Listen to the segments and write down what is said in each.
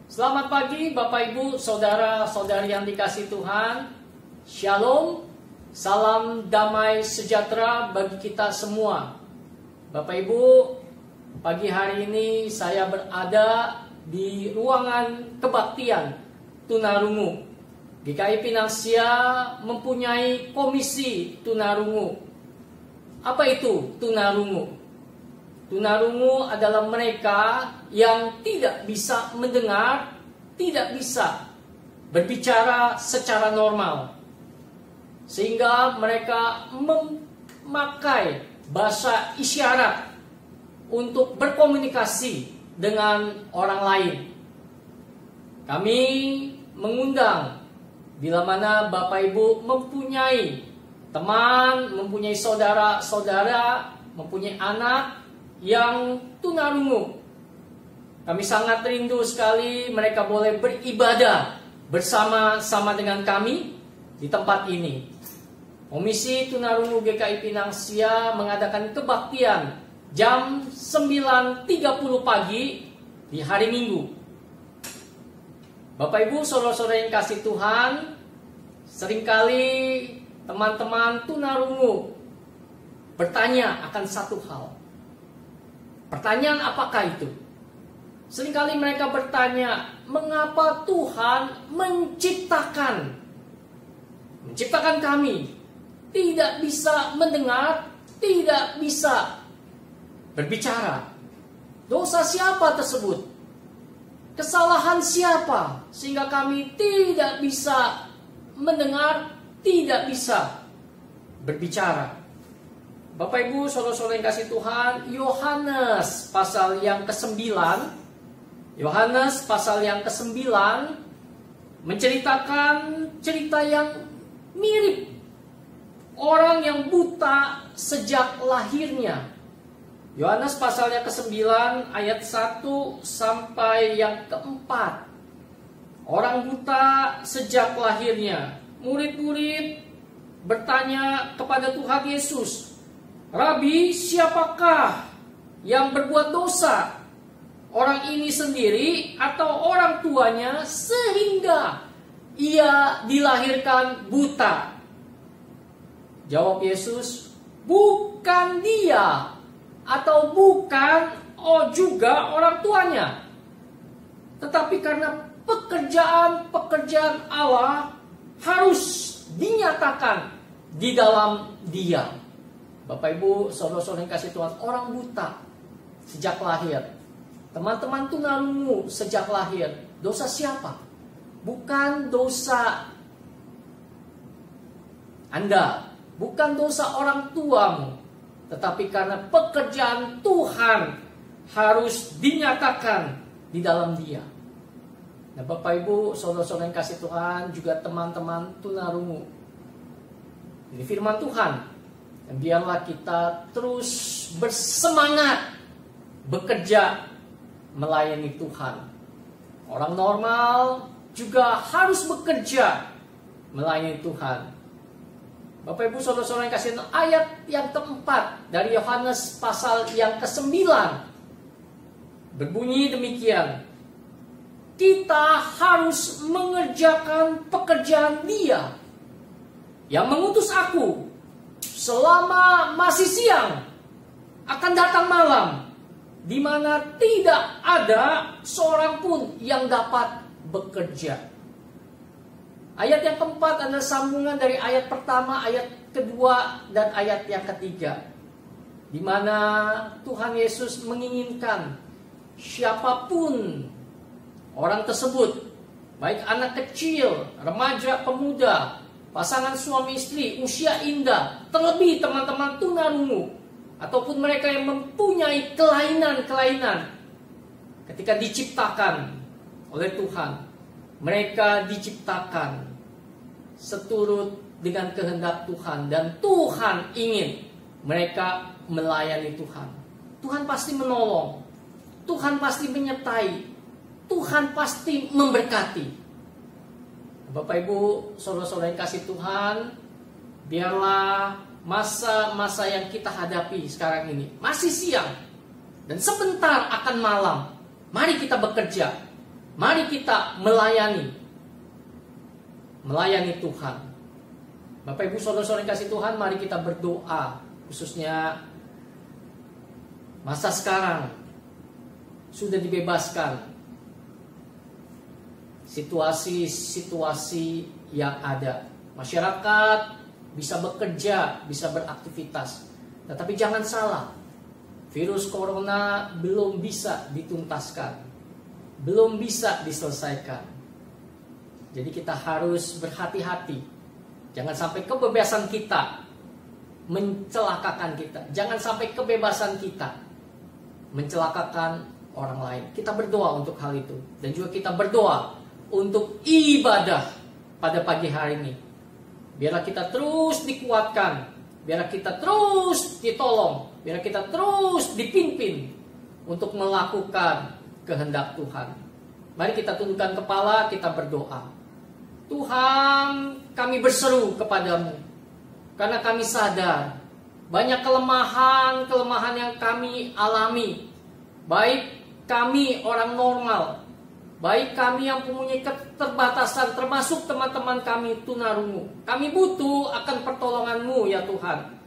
Selamat pagi Bapak Ibu, Saudara-saudari yang dikasihi Tuhan. Shalom, salam damai sejahtera bagi kita semua. Bapak Ibu, pagi hari ini saya berada di ruangan kebaktian tunarungu. GKI Pinangsia mempunyai komisi tunarungu. Apa itu tunarungu? Tunarungu adalah mereka yang tidak bisa mendengar, tidak bisa berbicara secara normal. Sehingga mereka memakai bahasa isyarat untuk berkomunikasi dengan orang lain. Kami mengundang bila mana Bapak Ibu mempunyai teman, mempunyai saudara-saudara, mempunyai anak yang tunarungu. Kami sangat rindu sekali mereka boleh beribadah bersama-sama dengan kami di tempat ini. Komisi Tunarungu GKI Pinangsia mengadakan kebaktian jam 9.30 pagi di hari Minggu. Bapak Ibu, saudara-saudara yang kasih Tuhan, seringkali teman-teman tunarungu bertanya akan satu hal. Pertanyaan apakah itu? Seringkali mereka bertanya, mengapa Tuhan menciptakan kami? Tidak bisa mendengar, tidak bisa berbicara. Dosa siapa tersebut? Kesalahan siapa? Sehingga kami tidak bisa mendengar, tidak bisa berbicara. Bapak Ibu, saudara-saudara yang kasih Tuhan, Yohanes pasal yang ke-9, menceritakan cerita yang mirip. Orang yang buta sejak lahirnya. Yohanes pasal yang ke-9 ayat 1 sampai yang ke-4. Orang buta sejak lahirnya. Murid-murid bertanya kepada Tuhan Yesus, Rabi, siapakah yang berbuat dosa? Orang ini sendiri atau orang tuanya sehingga ia dilahirkan buta? Jawab Yesus, bukan dia atau bukan juga orang tuanya. Tetapi karena pekerjaan Allah harus dinyatakan di dalam dia. Bapak Ibu, saudara-saudara yang kasih Tuhan, orang buta sejak lahir. Teman-teman tunarungu sejak lahir. Dosa siapa? Bukan dosa Anda, bukan dosa orang tuamu, tetapi karena pekerjaan Tuhan harus dinyatakan di dalam dia. Nah, Bapak Ibu, saudara-saudara yang kasih Tuhan, juga teman-teman tunarungu. Ini firman Tuhan. Dan biarlah kita terus bersemangat bekerja melayani Tuhan. Orang normal juga harus bekerja melayani Tuhan. Bapak Ibu, saudara-saudara yang kasih Tuhan, ayat yang keempat dari Yohanes pasal yang ke-9 berbunyi demikian. Kita harus mengerjakan pekerjaan Dia yang mengutus aku. Selama masih siang akan datang malam, di mana tidak ada seorang pun yang dapat bekerja. Ayat yang keempat adalah sambungan dari ayat pertama, ayat kedua, dan ayat yang ketiga, di mana Tuhan Yesus menginginkan siapapun orang tersebut, baik anak kecil, remaja, pemuda, pasangan suami istri, usia indah, terlebih teman-teman tunarungu, ataupun mereka yang mempunyai kelainan-kelainan ketika diciptakan oleh Tuhan. Mereka diciptakan seturut dengan kehendak Tuhan, dan Tuhan ingin mereka melayani Tuhan. Tuhan pasti menolong, Tuhan pasti menyertai, Tuhan pasti memberkati. Bapak Ibu, saudara-saudara yang kasih Tuhan, biarlah masa-masa yang kita hadapi sekarang ini masih siang dan sebentar akan malam. Mari kita bekerja. Mari kita melayani Tuhan. Bapak Ibu saudara-saudara yang kasih Tuhan, mari kita berdoa, khususnya masa sekarang sudah dibebaskan situasi-situasi yang ada. Masyarakat bisa bekerja, bisa beraktivitas. Tetapi jangan salah, virus corona belum bisa dituntaskan, belum bisa diselesaikan. Jadi kita harus berhati-hati. Jangan sampai kebebasan kita mencelakakan kita. Jangan sampai kebebasan kita mencelakakan orang lain. Kita berdoa untuk hal itu. Dan juga kita berdoa untuk ibadah pada pagi hari ini. Biarlah kita terus dikuatkan. Biarlah kita terus ditolong. Biarlah kita terus dipimpin untuk melakukan kehendak Tuhan. Mari kita tundukkan kepala, kita berdoa. Tuhan, kami berseru kepadamu karena kami sadar banyak kelemahan yang kami alami. Baik kami orang normal, baik kami yang mempunyai keterbatasan, termasuk teman-teman kami tunarungu. Kami butuh akan pertolongan-Mu ya Tuhan.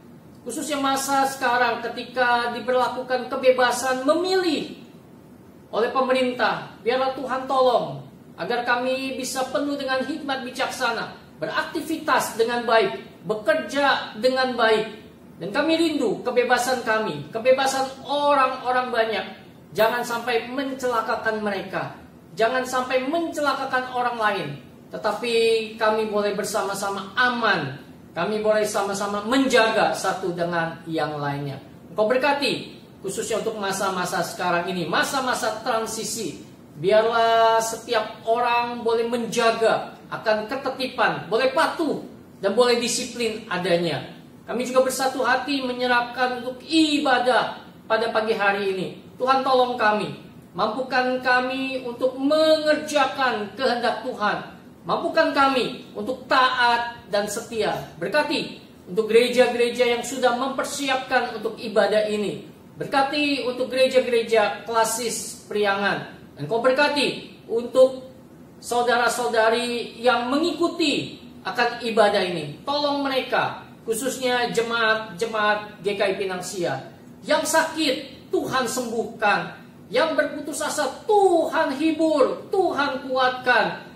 Khususnya masa sekarang ketika diberlakukan kebebasan memilih oleh pemerintah. Biarlah Tuhan tolong agar kami bisa penuh dengan hikmat bijaksana, beraktivitas dengan baik, bekerja dengan baik. Dan kami rindu kebebasan kami, kebebasan orang-orang banyak. Jangan sampai mencelakakan mereka, jangan sampai mencelakakan orang lain. Tetapi kami boleh bersama-sama aman, kami boleh sama-sama menjaga satu dengan yang lainnya. Engkau berkati, khususnya untuk masa-masa sekarang ini, masa-masa transisi. Biarlah setiap orang boleh menjaga akan ketertiban, boleh patuh dan boleh disiplin adanya. Kami juga bersatu hati menyerahkan untuk ibadah pada pagi hari ini. Tuhan tolong kami, mampukan kami untuk mengerjakan kehendak Tuhan. Mampukan kami untuk taat dan setia. Berkati untuk gereja-gereja yang sudah mempersiapkan untuk ibadah ini. Berkati untuk gereja-gereja klasis Priangan. Engkau berkati untuk saudara-saudari yang mengikuti akan ibadah ini. Tolong mereka, khususnya jemaat-jemaat GKI Pinang Sia. Yang sakit, Tuhan sembuhkan. Yang berputus asa, Tuhan hibur, Tuhan kuatkan.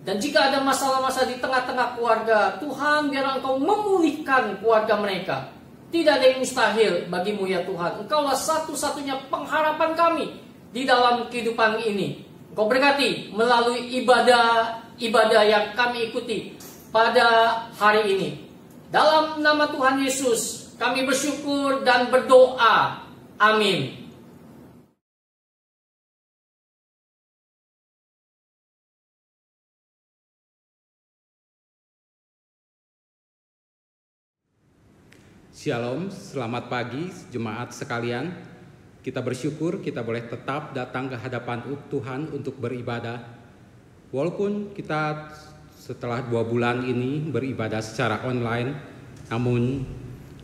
Dan jika ada masalah-masalah di tengah-tengah keluarga, Tuhan biar Engkau memulihkan keluarga mereka. Tidak ada yang mustahil bagimu ya Tuhan. Engkaulah satu-satunya pengharapan kami di dalam kehidupan ini. Engkau berkati melalui ibadah yang kami ikuti pada hari ini. Dalam nama Tuhan Yesus kami bersyukur dan berdoa. Amin. Shalom, selamat pagi jemaat sekalian. Kita bersyukur kita boleh tetap datang ke hadapan Tuhan untuk beribadah. Walaupun kita setelah 2 bulan ini beribadah secara online, namun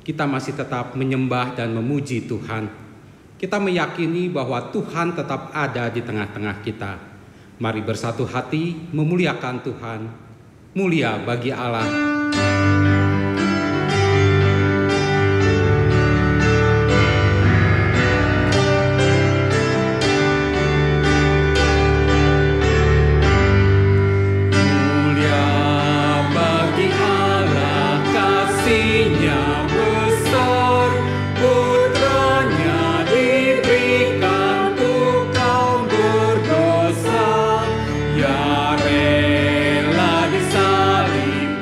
kita masih tetap menyembah dan memuji Tuhan. Kita meyakini bahwa Tuhan tetap ada di tengah-tengah kita. Mari bersatu hati memuliakan Tuhan. Mulia bagi Allah. Rela disalib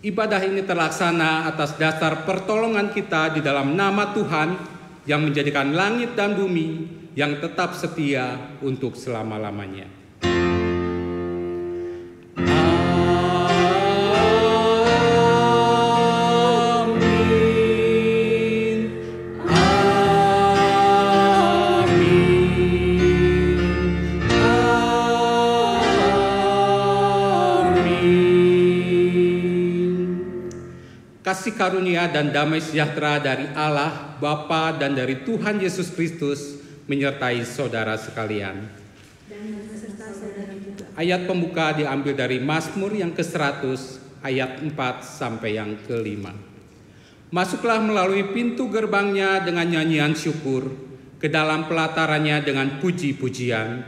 Ibadah ini terlaksana atas dasar pertolongan kita di dalam nama Tuhan yang menjadikan langit dan bumi yang tetap setia untuk selama-lamanya. Kasih karunia dan damai sejahtera dari Allah Bapa dan dari Tuhan Yesus Kristus menyertai saudara sekalian. Ayat pembuka diambil dari Mazmur yang ke-100 ayat 4 sampai yang ke-5. Masuklah melalui pintu gerbangnya dengan nyanyian syukur, ke dalam pelatarannya dengan puji-pujian.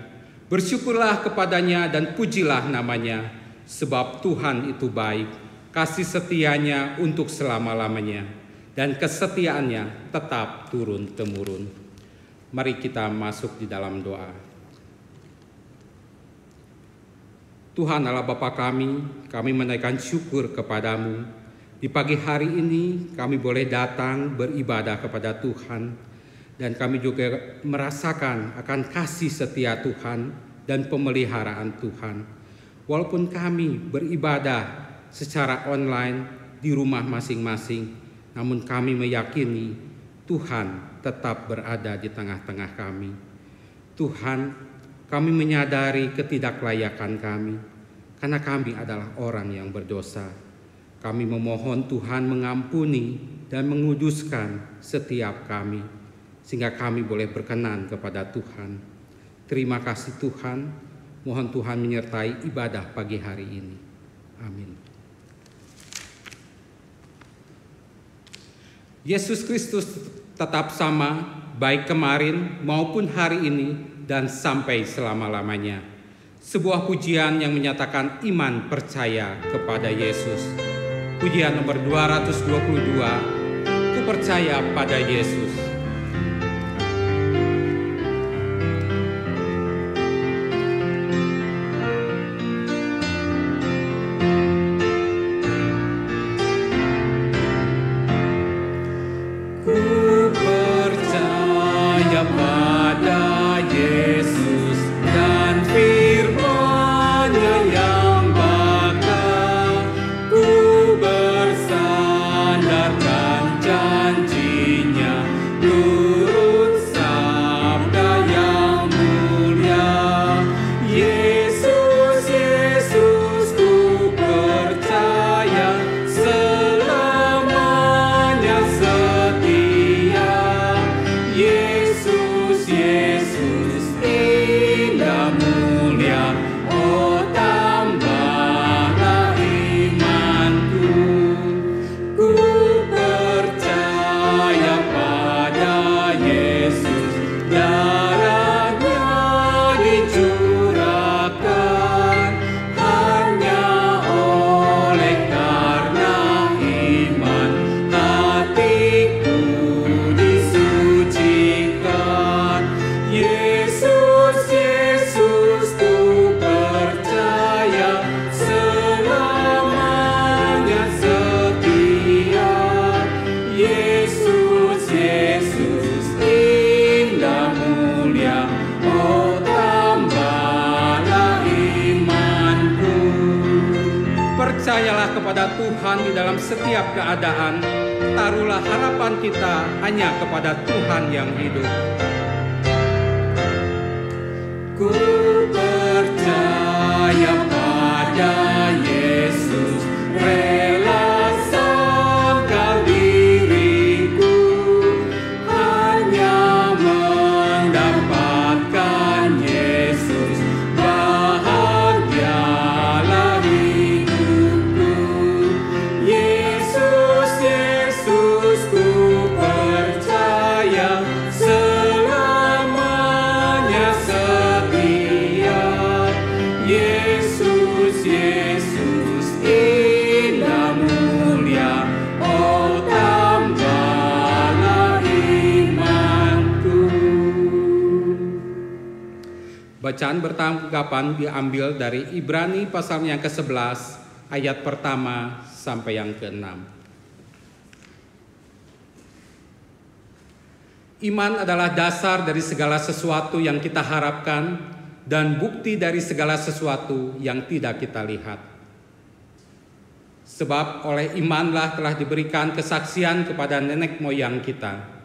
Bersyukurlah kepadanya dan pujilah namanya, sebab Tuhan itu baik. Kasih setianya untuk selama-lamanya, dan kesetiaannya tetap turun-temurun. Mari kita masuk di dalam doa. Tuhan Allah Bapa kami menaikkan syukur kepadamu. Di pagi hari ini kami boleh datang beribadah kepada Tuhan, dan kami juga merasakan akan kasih setia Tuhan dan pemeliharaan Tuhan. Walaupun kami beribadah secara online di rumah masing-masing, namun kami meyakini Tuhan tetap berada di tengah-tengah kami. Tuhan, kami menyadari ketidaklayakan kami, karena kami adalah orang yang berdosa. Kami memohon Tuhan mengampuni dan menguduskan setiap kami, sehingga kami boleh berkenan kepada Tuhan. Terima kasih Tuhan, mohon Tuhan menyertai ibadah pagi hari ini. Amin. Yesus Kristus tetap sama, baik kemarin maupun hari ini dan sampai selama-lamanya. Sebuah pujian yang menyatakan iman percaya kepada Yesus. Pujian nomor 222, Ku percaya pada Yesus. Percayalah kepada Tuhan di dalam setiap keadaan. Taruhlah harapan kita hanya kepada Tuhan yang hidup. Ku percaya pada Yesus, rela sangkal diriku, hanya mendapatkan Yesus, bahagialah hidupku. Yesus, Yesus, ku percaya selamanya setia. Yesus, Yesus, indah mulia, oh tambahlah imanku. Bacaan bertanggapan diambil dari Ibrani pasal yang ke-11 ayat pertama sampai yang ke-6. Iman adalah dasar dari segala sesuatu yang kita harapkan dan bukti dari segala sesuatu yang tidak kita lihat. Sebab oleh imanlah telah diberikan kesaksian kepada nenek moyang kita.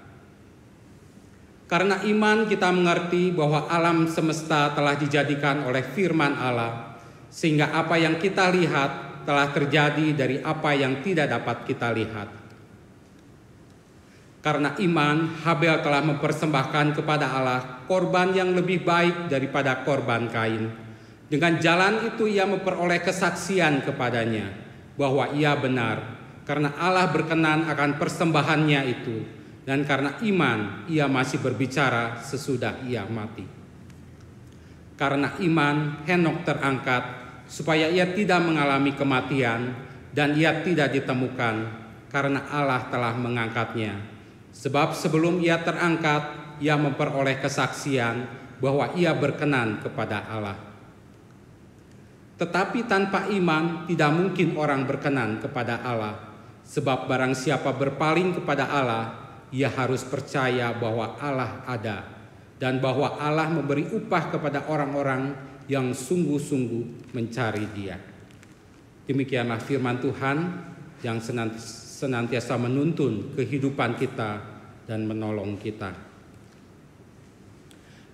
Karena iman kita mengerti bahwa alam semesta telah dijadikan oleh firman Allah, sehingga apa yang kita lihat telah terjadi dari apa yang tidak dapat kita lihat. Karena iman, Habel telah mempersembahkan kepada Allah korban yang lebih baik daripada korban Kain. Dengan jalan itu ia memperoleh kesaksian kepadanya bahwa ia benar, karena Allah berkenan akan persembahannya itu, dan karena iman ia masih berbicara sesudah ia mati. Karena iman, Henokh terangkat supaya ia tidak mengalami kematian, dan ia tidak ditemukan karena Allah telah mengangkatnya. Sebab sebelum ia terangkat, ia memperoleh kesaksian bahwa ia berkenan kepada Allah. Tetapi tanpa iman tidak mungkin orang berkenan kepada Allah. Sebab barang siapa berpaling kepada Allah, ia harus percaya bahwa Allah ada, dan bahwa Allah memberi upah kepada orang-orang yang sungguh-sungguh mencari Dia. Demikianlah firman Tuhan yang senantiasa menuntun kehidupan kita dan menolong kita.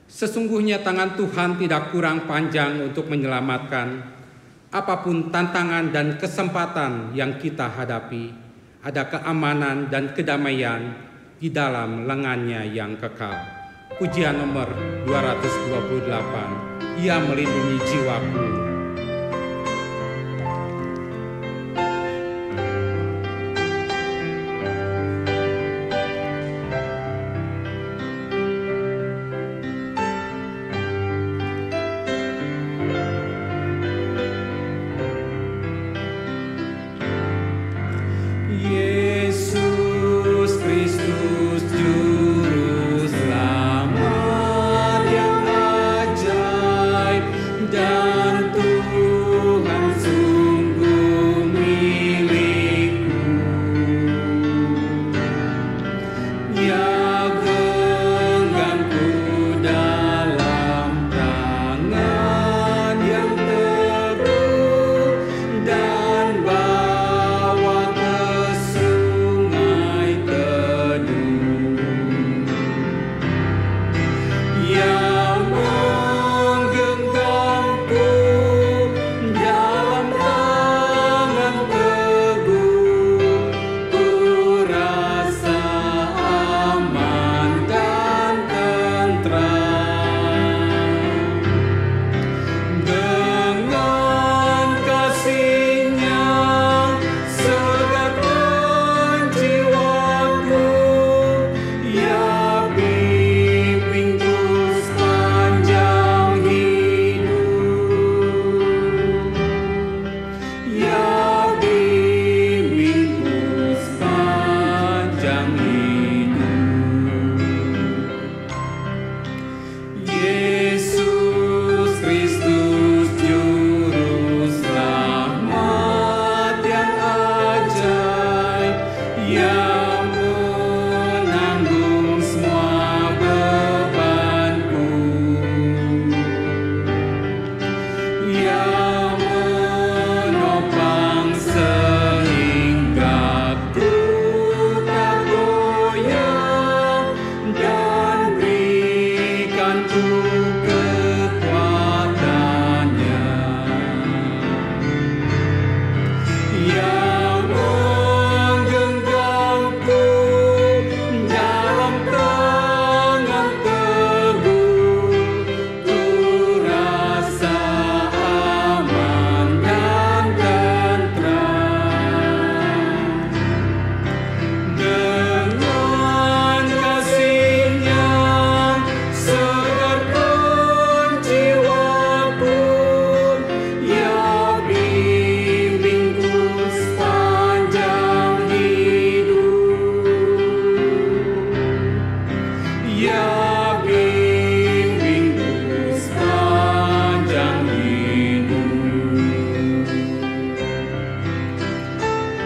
Sesungguhnya tangan Tuhan tidak kurang panjang untuk menyelamatkan. Apapun tantangan dan kesempatan yang kita hadapi, ada keamanan dan kedamaian di dalam lengannya yang kekal. Pujian nomor 228, Ia melindungi jiwaku.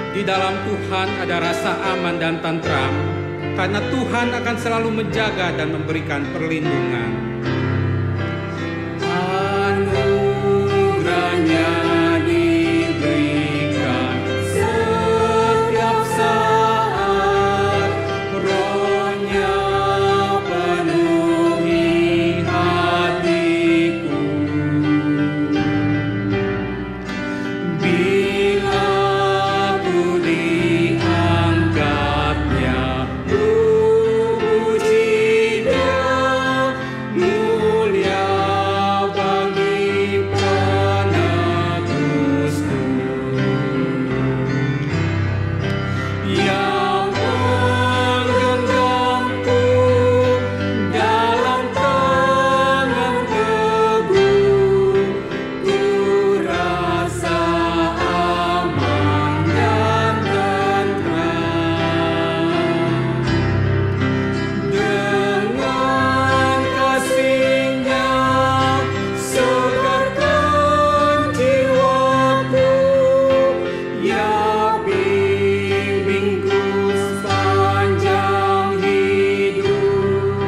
Di dalam Tuhan ada rasa aman dan tentram, karena Tuhan akan selalu menjaga dan memberikan perlindungan. Anugerahnya diberikan setiap saat, Roh-Nya penuhi hatiku. Bila ku diangkatnya, puji Dia, mulia bagi penebusku. Yang menggenggamku dalam tangan teguh, ku rasa aman dan tentram. Dengan kasih-Nya segarkan jiwaku, Ya bimbingku sepanjang hidup.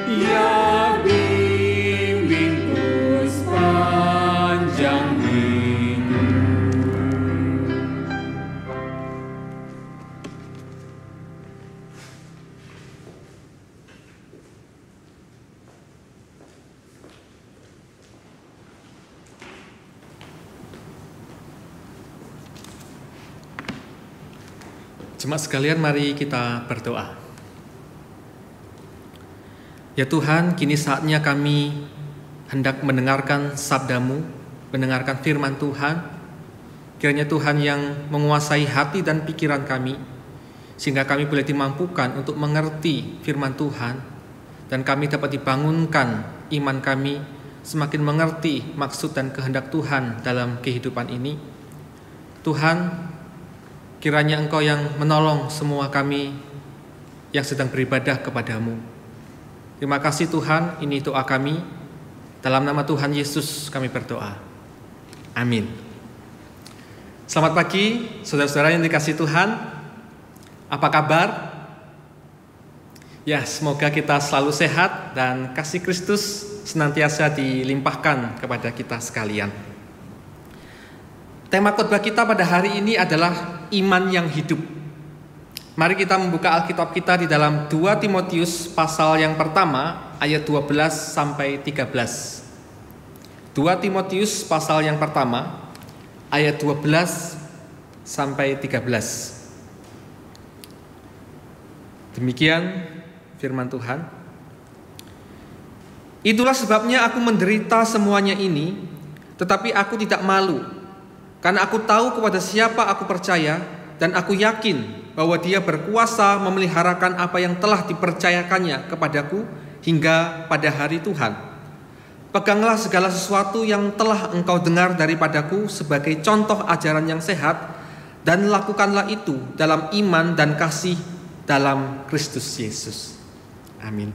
Ya bimbingku sepanjang hidup. Jemaat sekalian, mari kita berdoa. Ya Tuhan, kini saatnya kami hendak mendengarkan sabda-Mu, mendengarkan firman Tuhan. Kiranya Tuhan yang menguasai hati dan pikiran kami, sehingga kami boleh dimampukan untuk mengerti firman Tuhan, dan kami dapat dibangunkan iman kami semakin mengerti maksud dan kehendak Tuhan dalam kehidupan ini. Tuhan, kiranya Engkau yang menolong semua kami yang sedang beribadah kepada-Mu. Terima kasih Tuhan, ini doa kami. Dalam nama Tuhan Yesus kami berdoa. Amin. Selamat pagi, saudara-saudara yang dikasihi Tuhan. Apa kabar? Ya, semoga kita selalu sehat dan kasih Kristus senantiasa dilimpahkan kepada kita sekalian. Tema khotbah kita pada hari ini adalah iman yang hidup. Mari kita membuka Alkitab kita di dalam 2 Timotius pasal yang pertama ayat 12 sampai 13. 2 Timotius pasal yang pertama ayat 12 sampai 13. Demikian firman Tuhan. Itulah sebabnya aku menderita semuanya ini, tetapi aku tidak malu. Karena aku tahu kepada siapa aku percaya, dan aku yakin bahwa Dia berkuasa memeliharakan apa yang telah dipercayakannya kepadaku hingga pada hari Tuhan. Peganglah segala sesuatu yang telah engkau dengar daripadaku sebagai contoh ajaran yang sehat, dan lakukanlah itu dalam iman dan kasih dalam Kristus Yesus. Amin.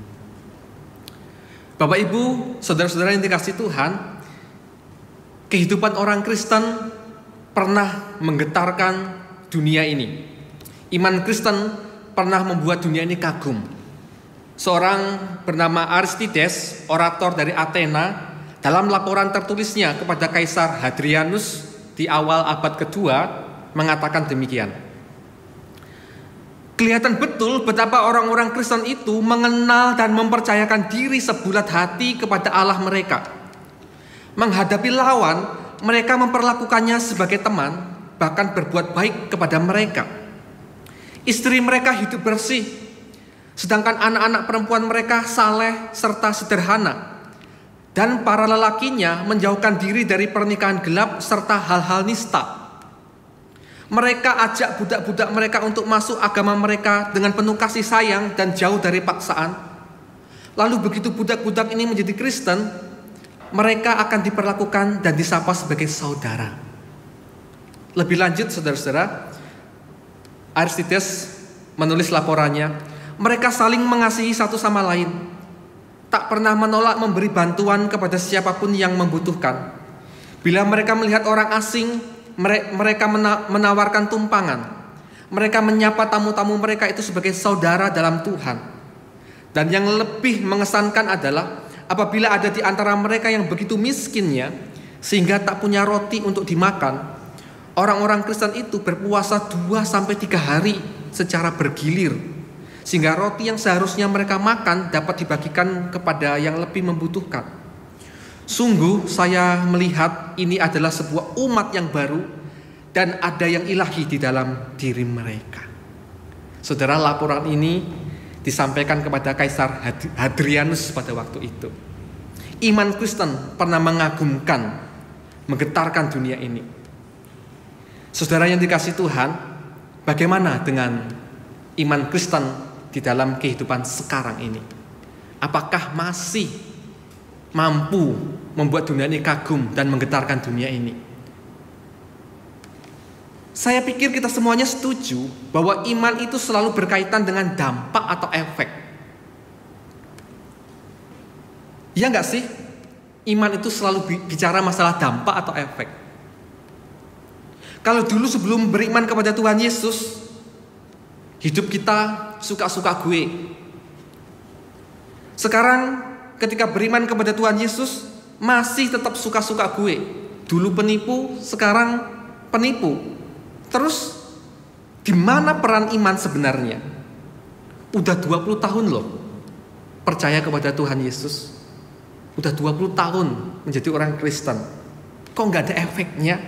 Bapak Ibu, saudara-saudara yang dikasihi Tuhan, kehidupan orang Kristen pernah menggetarkan dunia ini. Iman Kristen pernah membuat dunia ini kagum. Seorang bernama Aristides, orator dari Athena, dalam laporan tertulisnya kepada Kaisar Hadrianus di awal abad kedua, mengatakan demikian. Kelihatan betul betapa orang-orang Kristen itu mengenal dan mempercayakan diri sebulat hati kepada Allah mereka. Menghadapi lawan, mereka memperlakukannya sebagai teman, bahkan berbuat baik kepada mereka. Istri mereka hidup bersih, sedangkan anak-anak perempuan mereka saleh serta sederhana. Dan para lelakinya menjauhkan diri dari pernikahan gelap serta hal-hal nista. Mereka ajak budak-budak mereka untuk masuk agama mereka dengan penuh kasih sayang dan jauh dari paksaan. Lalu begitu budak-budak ini menjadi Kristen, mereka akan diperlakukan dan disapa sebagai saudara. Lebih lanjut, saudara-saudara, Aristides menulis laporannya, mereka saling mengasihi satu sama lain, tak pernah menolak memberi bantuan kepada siapapun yang membutuhkan. Bila mereka melihat orang asing, mereka menawarkan tumpangan. Mereka menyapa tamu-tamu mereka itu sebagai saudara dalam Tuhan. Dan yang lebih mengesankan adalah apabila ada di antara mereka yang begitu miskinnya sehingga tak punya roti untuk dimakan, orang-orang Kristen itu berpuasa 2-3 hari secara bergilir, sehingga roti yang seharusnya mereka makan dapat dibagikan kepada yang lebih membutuhkan. Sungguh saya melihat ini adalah sebuah umat yang baru dan ada yang ilahi di dalam diri mereka. Saudara, laporan ini disampaikan kepada Kaisar Hadrianus pada waktu itu. Iman Kristen pernah mengagumkan, menggetarkan dunia ini. Saudara yang dikasihi Tuhan, bagaimana dengan iman Kristen di dalam kehidupan sekarang ini? Apakah masih mampu membuat dunia ini kagum dan menggetarkan dunia ini? Saya pikir kita semuanya setuju bahwa iman itu selalu berkaitan dengan dampak atau efek. Ya enggak sih? Iman itu selalu bicara masalah dampak atau efek. Kalau dulu sebelum beriman kepada Tuhan Yesus, hidup kita suka-suka gue. Sekarang ketika beriman kepada Tuhan Yesus, masih tetap suka-suka gue. Dulu penipu, sekarang penipu. Terus di mana peran iman sebenarnya? Udah 20 tahun loh percaya kepada Tuhan Yesus. Udah 20 tahun menjadi orang Kristen. Kok nggak ada efeknya?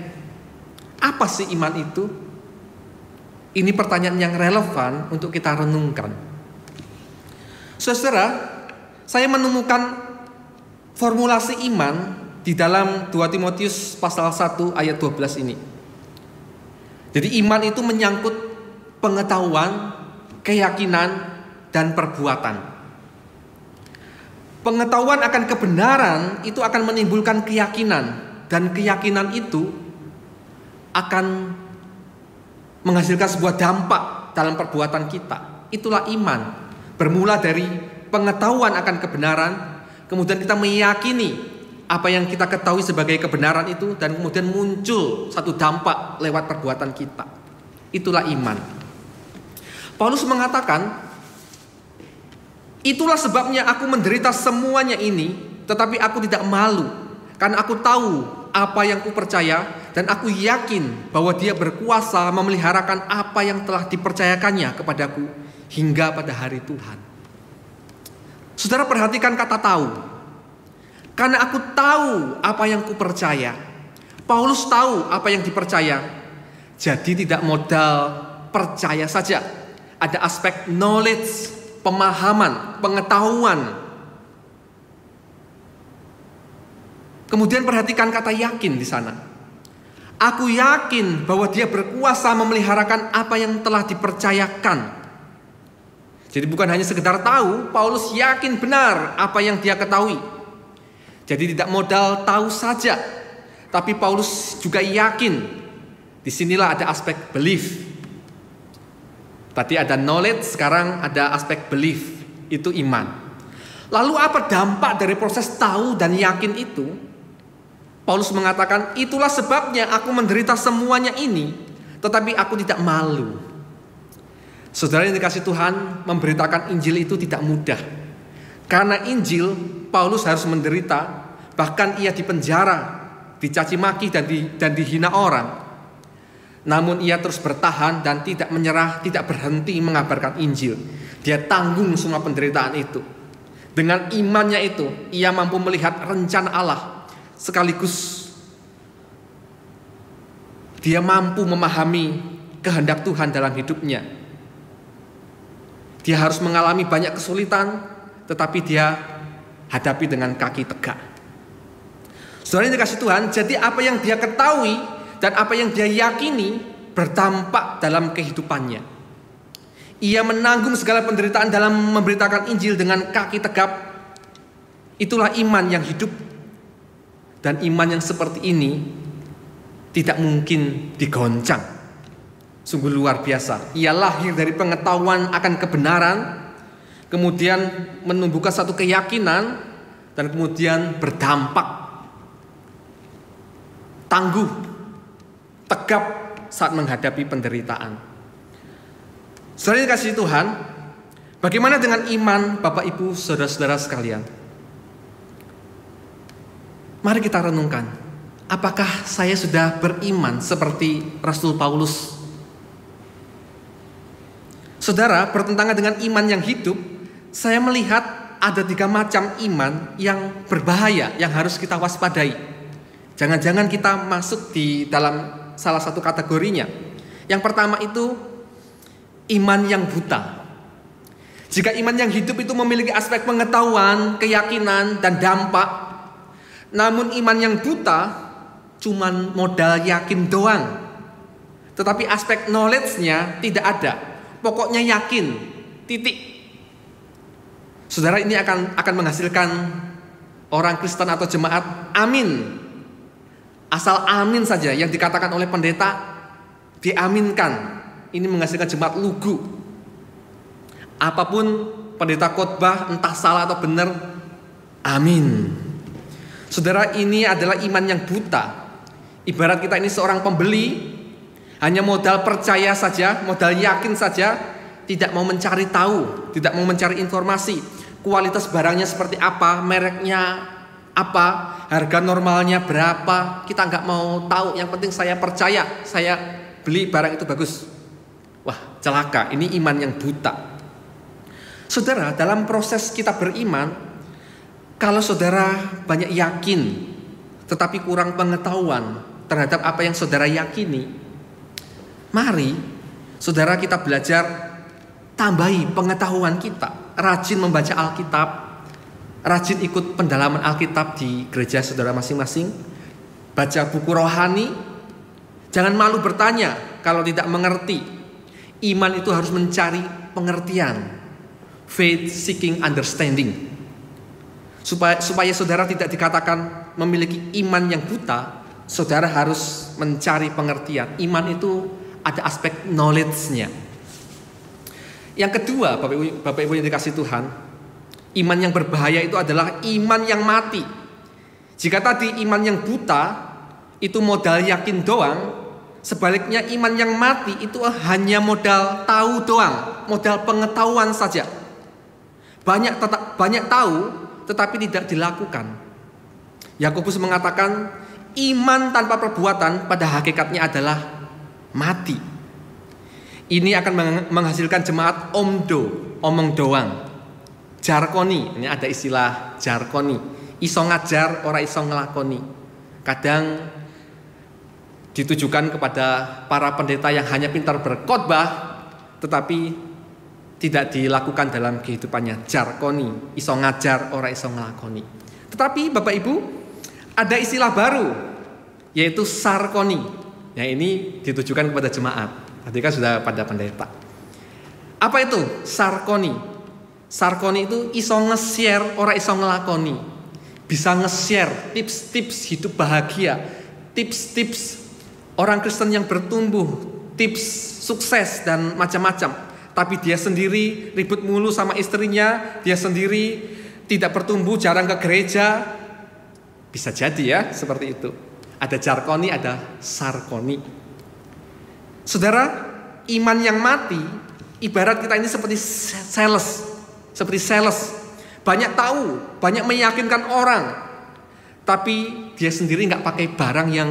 Apa sih iman itu? Ini pertanyaan yang relevan untuk kita renungkan. Saudara, saya menemukan formulasi iman di dalam 2 Timotius pasal 1 ayat 12 ini. Jadi iman itu menyangkut pengetahuan, keyakinan, dan perbuatan. Pengetahuan akan kebenaran itu akan menimbulkan keyakinan, dan keyakinan itu akan menghasilkan sebuah dampak dalam perbuatan kita. Itulah iman. Bermula dari pengetahuan akan kebenaran, kemudian kita meyakini apa yang kita ketahui sebagai kebenaran itu, dan kemudian muncul satu dampak lewat perbuatan kita. Itulah iman. Paulus mengatakan, itulah sebabnya aku menderita semuanya ini, tetapi aku tidak malu, karena aku tahu apa yang kupercaya, dan aku yakin bahwa Dia berkuasa memeliharakan apa yang telah dipercayakannya kepadaku hingga pada hari Tuhan. Saudara, perhatikan kata tahu. Karena aku tahu apa yang kupercaya. Paulus tahu apa yang dipercaya. Jadi tidak modal percaya saja. Ada aspek knowledge, pemahaman, pengetahuan. Kemudian perhatikan kata yakin di sana. Aku yakin bahwa Dia berkuasa memeliharakan apa yang telah dipercayakan. Jadi bukan hanya sekedar tahu, Paulus yakin benar apa yang dia ketahui. Jadi tidak modal tahu saja, tapi Paulus juga yakin. Disinilah ada aspek belief. Tadi ada knowledge, sekarang ada aspek belief. Itu iman. Lalu apa dampak dari proses tahu dan yakin itu? Paulus mengatakan, itulah sebabnya aku menderita semuanya ini, tetapi aku tidak malu. Saudara yang dikasihi Tuhan, memberitakan Injil itu tidak mudah. Karena Injil, Paulus harus menderita, bahkan ia dipenjara, dicaci maki dan dihina orang. Namun ia terus bertahan dan tidak menyerah, tidak berhenti mengabarkan Injil. Dia tanggung semua penderitaan itu. Dengan imannya itu, ia mampu melihat rencana Allah, sekaligus dia mampu memahami kehendak Tuhan dalam hidupnya. Dia harus mengalami banyak kesulitan, tetapi dia hadapi dengan kaki tegak. Saudara yang dikasihi Tuhan, jadi apa yang dia ketahui dan apa yang dia yakini berdampak dalam kehidupannya. Ia menanggung segala penderitaan dalam memberitakan Injil dengan kaki tegap. Itulah iman yang hidup. Dan iman yang seperti ini tidak mungkin digoncang. Sungguh luar biasa. Ia lahir dari pengetahuan akan kebenaran, kemudian menumbuhkan satu keyakinan, dan kemudian berdampak. Tangguh tegap saat menghadapi penderitaan. Saudara yang dikasihi Tuhan, bagaimana dengan iman Bapak Ibu saudara-saudara sekalian? Mari kita renungkan, apakah saya sudah beriman seperti Rasul Paulus? Saudara, bertentangan dengan iman yang hidup, saya melihat ada 3 macam iman yang berbahaya, yang harus kita waspadai. Jangan-jangan kita masuk di dalam salah satu kategorinya. Yang pertama itu iman yang buta. Jika iman yang hidup itu memiliki aspek pengetahuan, keyakinan, dan dampak, namun iman yang buta cuman modal yakin doang, tetapi aspek knowledge-nya tidak ada. Pokoknya yakin, titik. Saudara, ini akan menghasilkan orang Kristen atau jemaat amin. Asal amin saja yang dikatakan oleh pendeta diaminkan. Ini menghasilkan jemaat lugu. Apapun pendeta khotbah, entah salah atau benar, amin. Saudara, ini adalah iman yang buta. Ibarat kita ini seorang pembeli, hanya modal percaya saja, modal yakin saja, tidak mau mencari tahu, tidak mau mencari informasi, kualitas barangnya seperti apa, mereknya apa, harga normalnya berapa, kita nggak mau tahu. Yang penting saya percaya, saya beli barang itu bagus. Wah, celaka, ini iman yang buta. Saudara, dalam proses kita beriman, kalau saudara banyak yakin, tetapi kurang pengetahuan terhadap apa yang saudara yakini, mari saudara kita belajar tambahi pengetahuan kita, rajin membaca Alkitab, rajin ikut pendalaman Alkitab di gereja saudara masing-masing, baca buku rohani. Jangan malu bertanya kalau tidak mengerti. Iman itu harus mencari pengertian, faith seeking understanding. Supaya saudara tidak dikatakan memiliki iman yang buta, saudara harus mencari pengertian. Iman itu ada aspek knowledge-nya. Yang kedua, Bapak Ibu yang dikasihi Tuhan, iman yang berbahaya itu adalah iman yang mati. Jika tadi iman yang buta itu modal yakin doang, sebaliknya iman yang mati itu hanya modal tahu doang, modal pengetahuan saja. Banyak tahu tetapi tidak dilakukan. Yakobus mengatakan iman tanpa perbuatan pada hakikatnya adalah mati. Ini akan menghasilkan jemaat omong doang. Jarkoni, ini ada istilah jarkoni. Iso ngajar, ora iso ngelakoni. Kadang ditujukan kepada para pendeta yang hanya pintar berkhotbah, tetapi tidak dilakukan dalam kehidupannya. Jarkoni, iso ngajar, ora iso ngelakoni. Tetapi Bapak Ibu, ada istilah baru, yaitu sarkoni. Yang ini ditujukan kepada jemaat. Tadi kan sudah pada pendeta. Apa itu sarkoni? Sarkoni itu iso nge-share, ora iso ngelakoni. Bisa nge-share tips-tips hidup bahagia, tips-tips orang Kristen yang bertumbuh, tips sukses dan macam-macam. Tapi dia sendiri ribut mulu sama istrinya, dia sendiri tidak bertumbuh, jarang ke gereja. Bisa jadi ya seperti itu. Ada jarkoni, ada sarkoni. Saudara, iman yang mati, ibarat kita ini seperti sales. Banyak tahu, banyak meyakinkan orang, tapi dia sendiri nggak pakai barang yang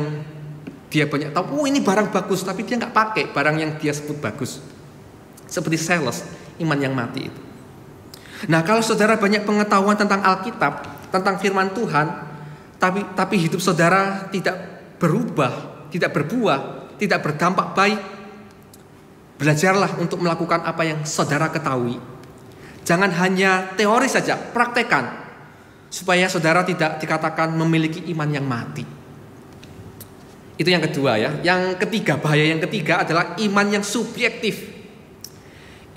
dia banyak tahu. Oh, ini barang bagus, tapi dia nggak pakai barang yang dia sebut bagus. Seperti sales, iman yang mati itu. Nah, kalau saudara banyak pengetahuan tentang Alkitab, tentang firman Tuhan, tapi hidup saudara tidak berubah, tidak berbuah, tidak berdampak baik, belajarlah untuk melakukan apa yang saudara ketahui. Jangan hanya teori saja, praktekkan, supaya saudara tidak dikatakan memiliki iman yang mati. Itu yang kedua ya. Yang ketiga, bahaya yang ketiga adalah iman yang subjektif.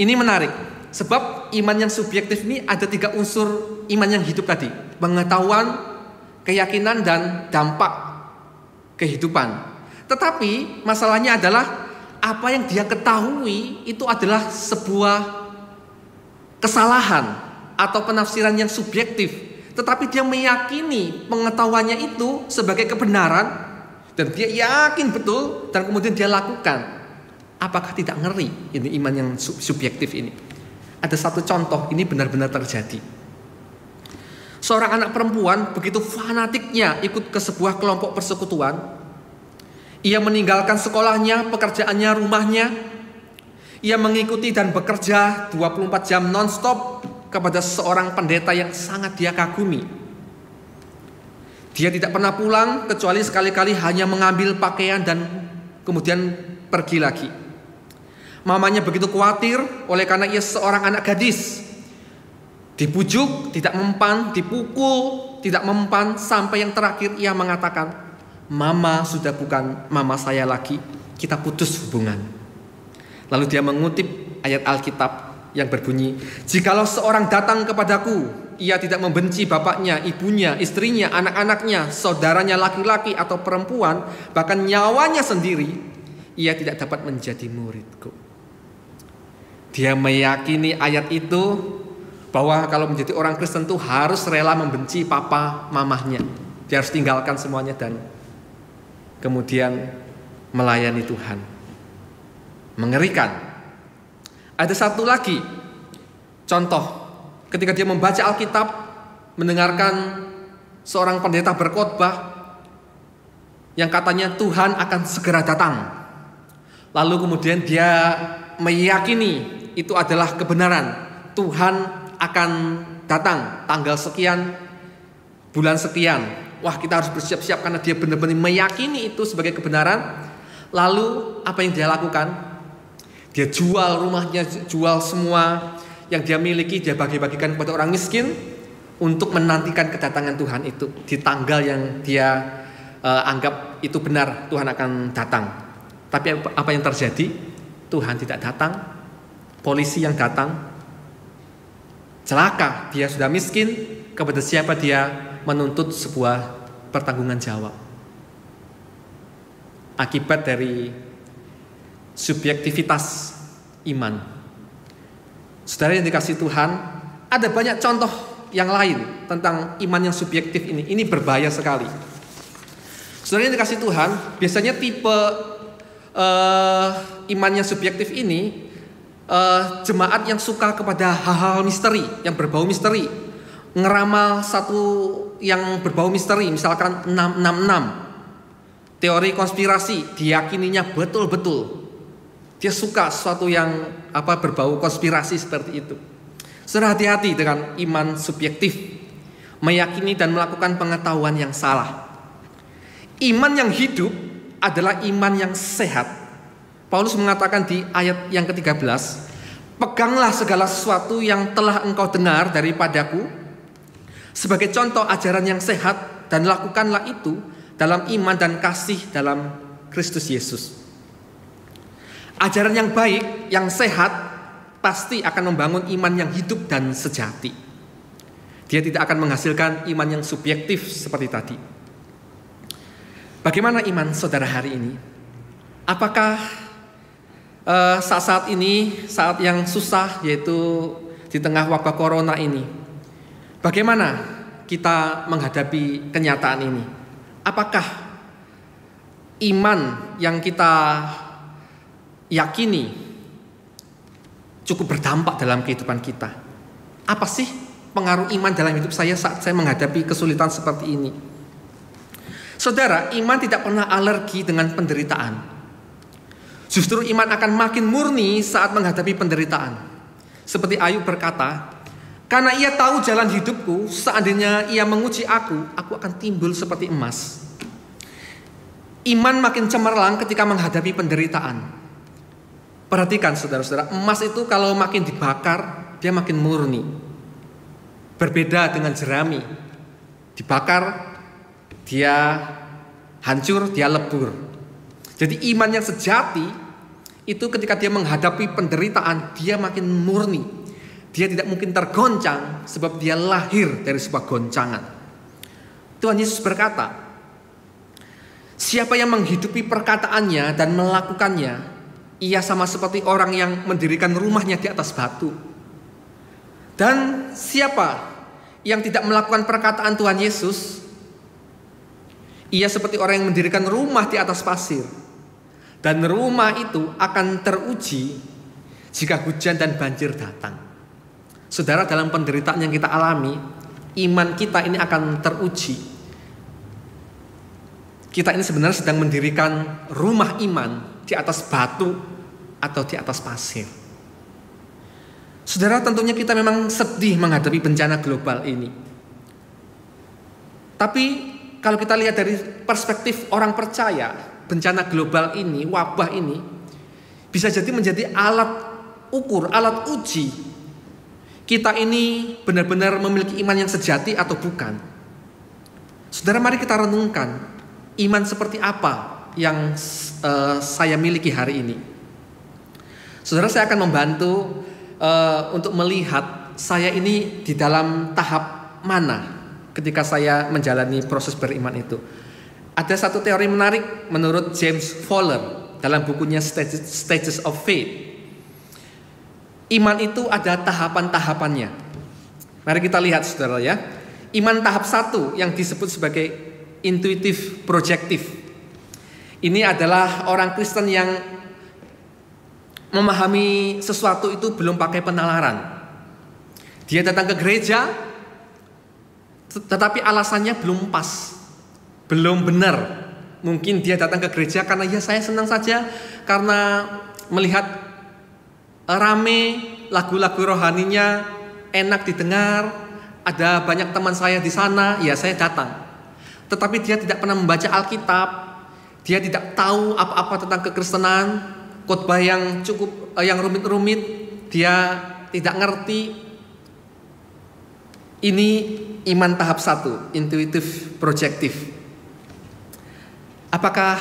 Ini menarik, sebab iman yang subjektif ini ada 3 unsur iman yang hidup tadi: pengetahuan, keyakinan, dan dampak kehidupan. Tetapi masalahnya adalah apa yang dia ketahui itu adalah sebuah kesalahan atau penafsiran yang subjektif. Tetapi dia meyakini pengetahuannya itu sebagai kebenaran. dan dia yakin betul dan kemudian dia lakukan, apakah tidak ngeri? Ini iman yang subjektif ini. Ada satu contoh, ini benar-benar terjadi. Seorang anak perempuan begitu fanatiknya ikut ke sebuah kelompok persekutuan. Ia meninggalkan sekolahnya, pekerjaannya, rumahnya. Ia mengikuti dan bekerja 24 jam non-stop kepada seorang pendeta yang sangat dia kagumi. Dia tidak pernah pulang kecuali sekali-kali hanya mengambil pakaian dan kemudian pergi lagi. Mamanya begitu khawatir oleh karena ia seorang anak gadis. Dibujuk, tidak mempan, dipukul, tidak mempan, sampai yang terakhir ia mengatakan, "Mama sudah bukan mama saya lagi, kita putus hubungan." Lalu dia mengutip ayat Alkitab yang berbunyi, "Jikalau seorang datang kepadaku, ia tidak membenci bapaknya, ibunya, istrinya, anak-anaknya, saudaranya laki-laki atau perempuan, bahkan nyawanya sendiri, ia tidak dapat menjadi muridku." Dia meyakini ayat itu bahwa kalau menjadi orang Kristen itu harus rela membenci papa mamahnya. Dia harus tinggalkan semuanya dan kemudian melayani Tuhan. Mengerikan. Ada satu lagi contoh, ketika dia membaca Alkitab, mendengarkan seorang pendeta berkhotbah yang katanya Tuhan akan segera datang. Lalu kemudian dia meyakini itu adalah kebenaran. Tuhan akan datang tanggal sekian, bulan sekian. Wah, kita harus bersiap-siap karena dia benar-benar meyakini itu sebagai kebenaran. Lalu apa yang dia lakukan? Dia jual rumahnya, jual semua yang dia miliki, dia bagi-bagikan kepada orang miskin untuk menantikan kedatangan Tuhan itu di tanggal yang dia anggap itu benar, Tuhan akan datang. Tapi apa yang terjadi? Tuhan tidak datang, polisi yang datang. Celaka, dia sudah miskin, kepada siapa dia menuntut sebuah pertanggungan jawab. Akibat dari subjektivitas iman. Saudara yang dikasihi Tuhan, ada banyak contoh yang lain tentang iman yang subjektif ini. Ini berbahaya sekali. Saudara yang dikasihi Tuhan, biasanya tipe iman yang subjektif ini jemaat yang suka kepada hal-hal misteri, yang berbau misteri, ngeramal satu yang berbau misteri, misalkan 666, teori konspirasi, diyakininya betul-betul. Dia suka sesuatu yang berbau konspirasi seperti itu. Saudara, hati-hati dengan iman subjektif, meyakini dan melakukan pengetahuan yang salah. Iman yang hidup adalah iman yang sehat. Paulus mengatakan di ayat yang ke-13, "Peganglah segala sesuatu yang telah engkau dengar daripadaku sebagai contoh ajaran yang sehat, dan lakukanlah itu dalam iman dan kasih dalam Kristus Yesus." Ajaran yang baik, yang sehat, pasti akan membangun iman yang hidup dan sejati. Dia tidak akan menghasilkan iman yang subjektif seperti tadi. Bagaimana iman saudara hari ini? Apakah saat-saat ini, saat yang susah, yaitu di tengah wabah corona ini, bagaimana kita menghadapi kenyataan ini? Apakah iman yang kita yakini cukup berdampak dalam kehidupan kita? Apa sih pengaruh iman dalam hidup saya saat saya menghadapi kesulitan seperti ini? Saudara, iman tidak pernah alergi dengan penderitaan. Justru iman akan makin murni saat menghadapi penderitaan. Seperti Ayub berkata, "Karena ia tahu jalan hidupku, seandainya ia menguji aku akan timbul seperti emas." Iman makin cemerlang ketika menghadapi penderitaan. Perhatikan saudara-saudara, emas itu kalau makin dibakar, dia makin murni. Berbeda dengan jerami. Dibakar, dia hancur, dia lebur. Jadi iman yang sejati itu ketika dia menghadapi penderitaan, dia makin murni. Dia tidak mungkin tergoncang sebab dia lahir dari sebuah goncangan. Tuhan Yesus berkata, "Siapa yang menghidupi perkataannya dan melakukannya, ia sama seperti orang yang mendirikan rumahnya di atas batu. Dan siapa yang tidak melakukan perkataan Tuhan Yesus, Ia seperti orang yang mendirikan rumah di atas pasir. Dan rumah itu akan teruji jika hujan dan banjir datang. Saudara, dalam penderitaan yang kita alami, iman kita ini akan teruji. Kita ini sebenarnya sedang mendirikan rumah iman di atas batu atau di atas pasir. Saudara, tentunya kita memang sedih menghadapi bencana global ini. Tapi kalau kita lihat dari perspektif orang percaya, bencana global ini, wabah ini bisa jadi menjadi alat ukur, alat uji kita ini benar-benar memiliki iman yang sejati atau bukan. Saudara, mari kita renungkan iman seperti apa yang saya miliki hari ini. Saudara, saya akan membantu untuk melihat saya ini di dalam tahap mana ketika saya menjalani proses beriman itu. Ada satu teori menarik menurut James Fowler dalam bukunya Stages of Faith. Iman itu ada tahapan-tahapannya. Mari kita lihat, saudara ya. Iman tahap 1 yang disebut sebagai intuitif projektif. Ini adalah orang Kristen yang memahami sesuatu itu belum pakai penalaran. Dia datang ke gereja, tetapi alasannya belum pas, belum benar. Mungkin dia datang ke gereja karena ya saya senang saja, karena melihat rame, lagu-lagu rohaninya enak didengar, ada banyak teman saya di sana, ya saya datang. Tetapi dia tidak pernah membaca Alkitab, dia tidak tahu apa-apa tentang kekristenan, khotbah yang cukup yang rumit-rumit, dia tidak ngerti. Ini iman tahap 1, intuitif projektif. Apakah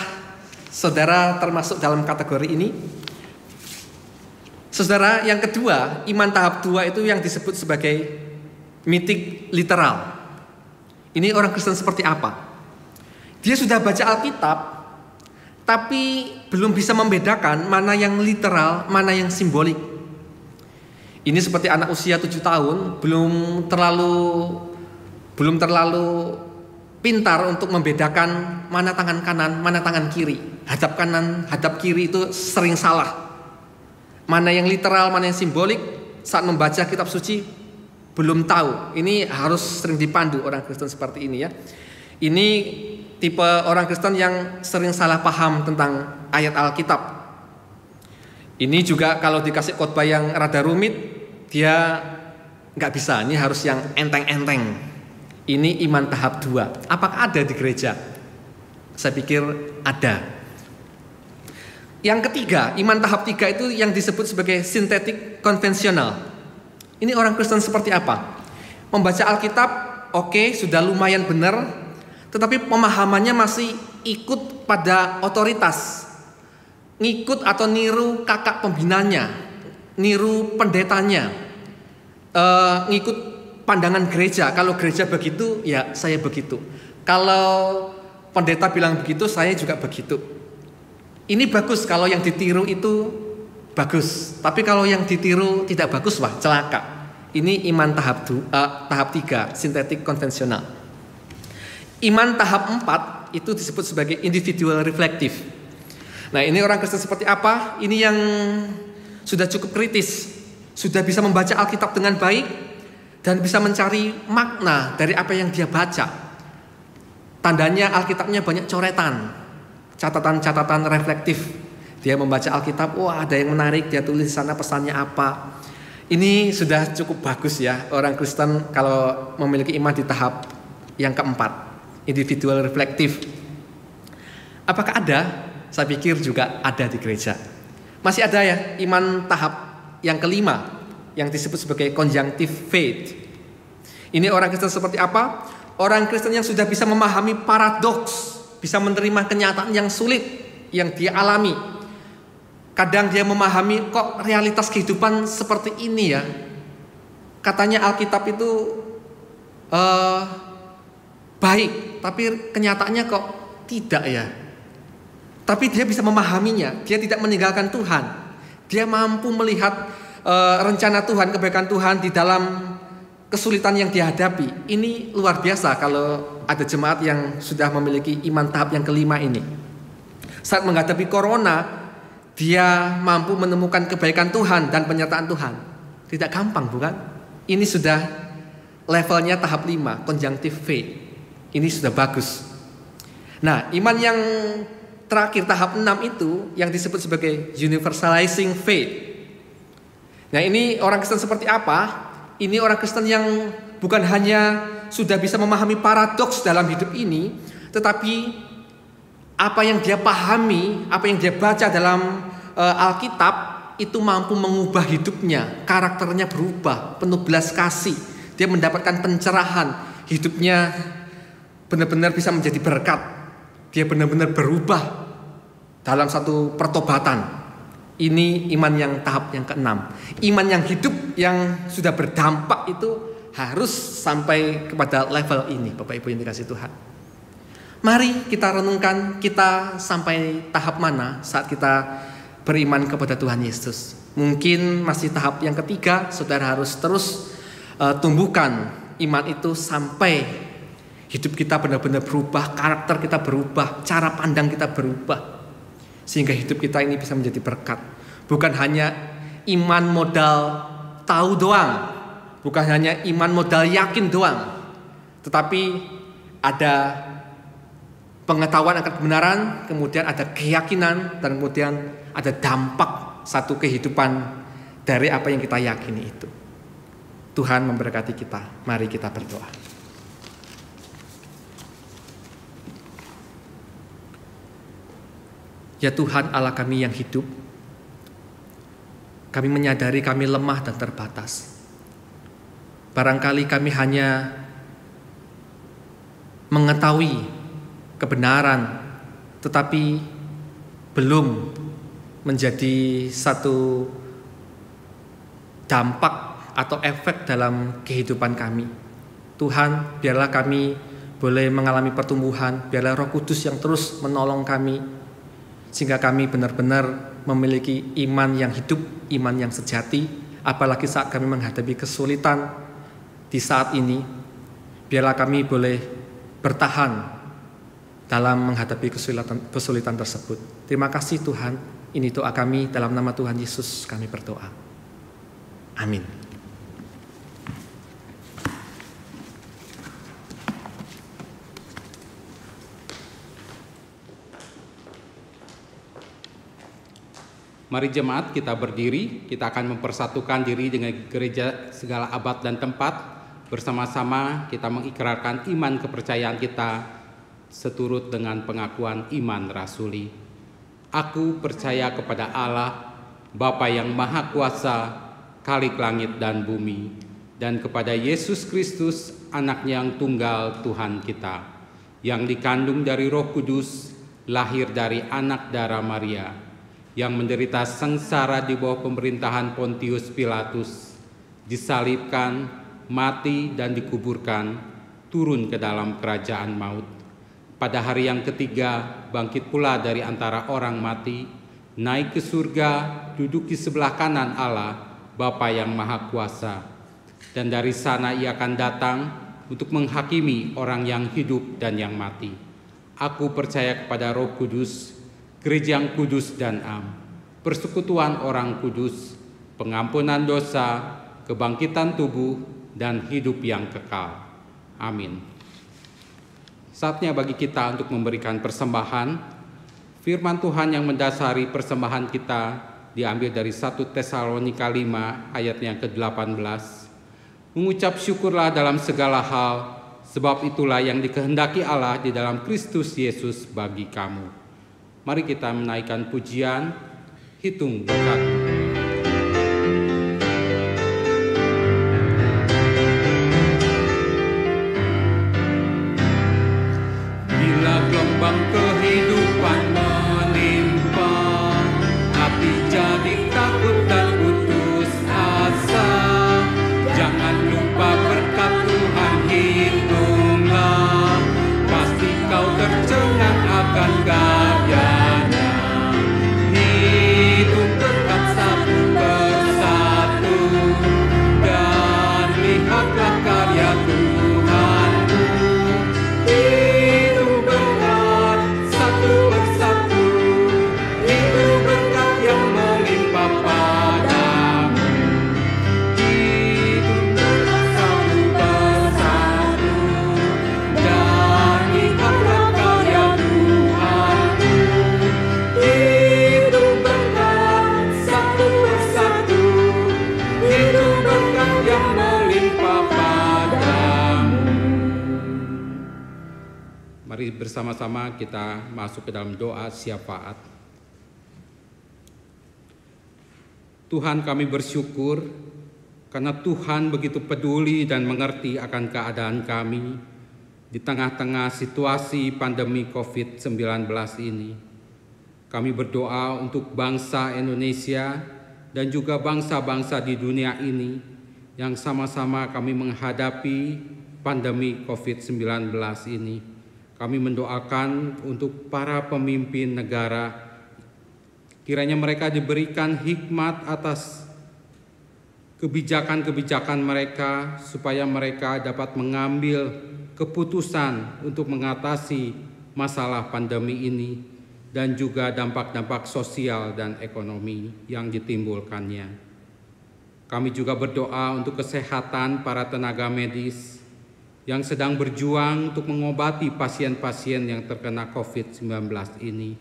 saudara termasuk dalam kategori ini? Saudara, yang kedua, iman tahap 2 itu yang disebut sebagai mitik literal. Ini orang Kristen seperti apa? Dia sudah baca Alkitab, tapi belum bisa membedakan mana yang literal, mana yang simbolik. Ini seperti anak usia 7 tahun, belum terlalu pintar untuk membedakan mana tangan kanan, mana tangan kiri. Hadap kanan, hadap kiri itu sering salah. Mana yang literal, mana yang simbolik, saat membaca kitab suci belum tahu. Ini harus sering dipandu orang Kristen seperti ini ya. Ini tipe orang Kristen yang sering salah paham tentang ayat Alkitab. Ini juga kalau dikasih khotbah yang rada rumit, dia nggak bisa. Ini harus yang enteng-enteng. Ini iman tahap 2. Apakah ada di gereja? Saya pikir ada. Yang ketiga, iman tahap 3 itu yang disebut sebagai sintetik konvensional. Ini orang Kristen seperti apa? Membaca Alkitab, oke, sudah lumayan benar, tetapi pemahamannya masih ikut pada otoritas. Ngikut atau niru kakak pembinanya, niru pendetanya, ngikut pandangan gereja. Kalau gereja begitu, ya saya begitu. Kalau pendeta bilang begitu, saya juga begitu. Ini bagus kalau yang ditiru itu bagus. Tapi kalau yang ditiru tidak bagus, wah celaka. Ini iman tahap 3, sintetik konvensional. Iman tahap 4 itu disebut sebagai individual reflektif. Nah, ini orang Kristen seperti apa? Ini yang sudah cukup kritis, sudah bisa membaca Alkitab dengan baik dan bisa mencari makna dari apa yang dia baca. Tandanya Alkitabnya banyak coretan, catatan-catatan reflektif. Dia membaca Alkitab, wah ada yang menarik, dia tulis di sana pesannya apa. Ini sudah cukup bagus ya orang Kristen kalau memiliki iman di tahap yang keempat, individual reflektif. Apakah ada? Saya pikir juga ada di gereja. Masih ada ya iman tahap yang kelima yang disebut sebagai conjunctive faith. Ini orang Kristen seperti apa? Orang Kristen yang sudah bisa memahami paradoks, bisa menerima kenyataan yang sulit yang dia alami. Kadang dia memahami kok realitas kehidupan seperti ini ya. Katanya Alkitab itu baik, tapi kenyataannya kok tidak ya. Tapi dia bisa memahaminya, dia tidak meninggalkan Tuhan. Dia mampu melihat rencana Tuhan, kebaikan Tuhan di dalam kesulitan yang dihadapi. Ini luar biasa kalau ada jemaat yang sudah memiliki iman tahap yang kelima ini. Saat menghadapi corona, dia mampu menemukan kebaikan Tuhan dan penyertaan Tuhan. Tidak gampang, bukan? Ini sudah levelnya tahap 5, conjunctive faith. Ini sudah bagus. Nah, iman yang terakhir tahap 6 itu yang disebut sebagai universalizing faith. Nah, ini orang Kristen seperti apa? Ini orang Kristen yang bukan hanya sudah bisa memahami paradoks dalam hidup ini, tetapi apa yang dia pahami, apa yang dia baca dalam Alkitab itu mampu mengubah hidupnya, karakternya berubah, penuh belas kasih. Dia mendapatkan pencerahan, hidupnya benar-benar bisa menjadi berkat. Dia benar-benar berubah dalam satu pertobatan. Ini iman yang tahap yang ke-6. Iman yang hidup yang sudah berdampak itu harus sampai kepada level ini, Bapak Ibu yang dikasihi Tuhan. Mari kita renungkan, kita sampai tahap mana saat kita beriman kepada Tuhan Yesus. Mungkin masih tahap yang ketiga, saudara harus terus tumbuhkan iman itu sampai hidup kita benar-benar berubah, karakter kita berubah, cara pandang kita berubah, sehingga hidup kita ini bisa menjadi berkat. Bukan hanya iman modal tahu doang, bukan hanya iman modal yakin doang, tetapi ada pengetahuan akan kebenaran, kemudian ada keyakinan, dan kemudian ada dampak satu kehidupan dari apa yang kita yakini itu. Tuhan memberkati kita. Mari kita berdoa. Ya Tuhan Allah kami yang hidup, kami menyadari kami lemah dan terbatas. Barangkali kami hanya mengetahui kebenaran, tetapi belum menjadi satu dampak atau efek dalam kehidupan kami. Tuhan, biarlah kami boleh mengalami pertumbuhan, biarlah Roh Kudus yang terus menolong kami, sehingga kami benar-benar memiliki iman yang hidup, iman yang sejati. Apalagi saat kami menghadapi kesulitan di saat ini, biarlah kami boleh bertahan dalam menghadapi kesulitan tersebut. Terima kasih Tuhan, ini doa kami dalam nama Tuhan Yesus kami berdoa. Amin. Mari jemaat kita berdiri, kita akan mempersatukan diri dengan gereja segala abad dan tempat. Bersama-sama kita mengikrarkan iman kepercayaan kita seturut dengan pengakuan iman rasuli. Aku percaya kepada Allah, Bapa yang Maha Kuasa, Khalik langit dan bumi, dan kepada Yesus Kristus, Anaknya yang tunggal Tuhan kita, yang dikandung dari Roh Kudus, lahir dari anak darah Maria, yang menderita sengsara di bawah pemerintahan Pontius Pilatus, disalibkan, mati dan dikuburkan, turun ke dalam kerajaan maut. Pada hari yang ketiga, bangkit pula dari antara orang mati, naik ke surga, duduk di sebelah kanan Allah, Bapa yang Maha Kuasa. Dan dari sana ia akan datang untuk menghakimi orang yang hidup dan yang mati. Aku percaya kepada Roh Kudus, gereja yang kudus dan am, persekutuan orang kudus, pengampunan dosa, kebangkitan tubuh, dan hidup yang kekal. Amin. Saatnya bagi kita untuk memberikan persembahan. Firman Tuhan yang mendasari persembahan kita diambil dari 1 Tesalonika 5 ayat yang ke-18. Mengucap syukurlah dalam segala hal, sebab itulah yang dikehendaki Allah di dalam Kristus Yesus bagi kamu. Mari kita menaikkan pujian, hitung berkat. Bila gelombang kehidupan menimpa, hati jadi takut dan putus asa. Jangan lupa berkat Tuhan hitunglah, pasti kau tercengang akan karya. Hitung berkat bersama-sama kita masuk ke dalam doa syafaat. Tuhan, kami bersyukur karena Tuhan begitu peduli dan mengerti akan keadaan kami di tengah-tengah situasi pandemi COVID-19 ini. Kami berdoa untuk bangsa Indonesia dan juga bangsa-bangsa di dunia ini yang sama-sama kami menghadapi pandemi COVID-19 ini. Kami mendoakan untuk para pemimpin negara, kiranya mereka diberikan hikmat atas kebijakan-kebijakan mereka supaya mereka dapat mengambil keputusan untuk mengatasi masalah pandemi ini dan juga dampak-dampak sosial dan ekonomi yang ditimbulkannya. Kami juga berdoa untuk kesehatan para tenaga medis yang sedang berjuang untuk mengobati pasien-pasien yang terkena COVID-19 ini.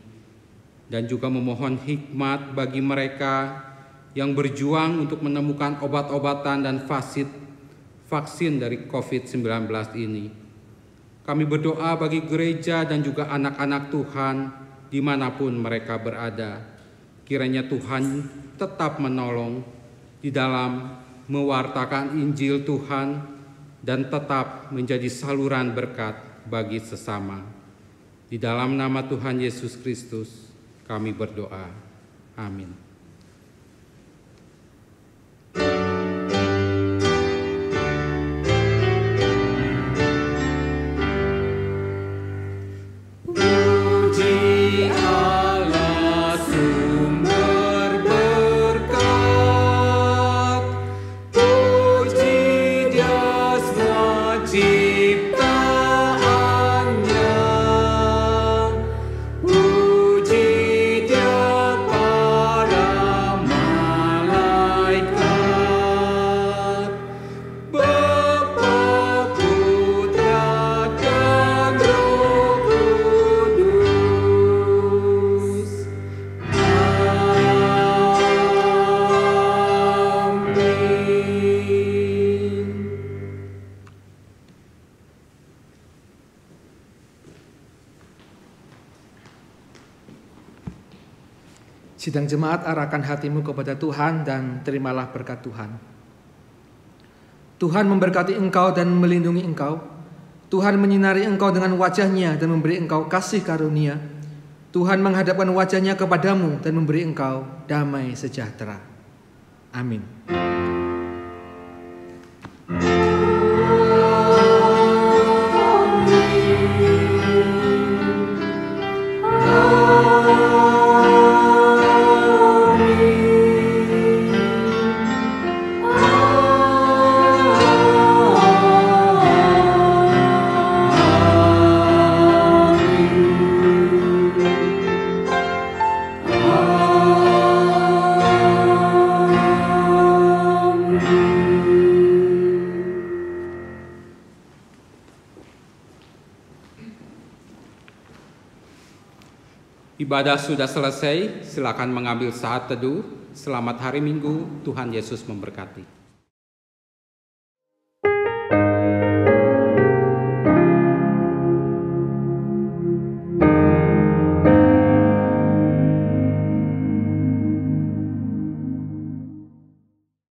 Dan juga memohon hikmat bagi mereka yang berjuang untuk menemukan obat-obatan dan vaksin dari COVID-19 ini. Kami berdoa bagi gereja dan juga anak-anak Tuhan dimanapun mereka berada. Kiranya Tuhan tetap menolong di dalam mewartakan Injil Tuhan dan tetap menjadi saluran berkat bagi sesama. Di dalam nama Tuhan Yesus Kristus kami berdoa. Amin. Puji Allah sumber berkat, puji Dia semua ciptaannya, puji Dia para malaikat, Bapa, Putra dan Roh Kudus. Amin. Sidang jemaat, arahkan hatimu kepada Tuhan dan terimalah berkat Tuhan. Tuhan memberkati engkau dan melindungi engkau. Tuhan menyinari engkau dengan wajah-Nya dan memberi engkau kasih karunia. Tuhan menghadapkan wajah-Nya kepadamu dan memberi engkau damai sejahtera. Amin. Ibadah sudah selesai, silakan mengambil saat teduh. Selamat hari Minggu, Tuhan Yesus memberkati.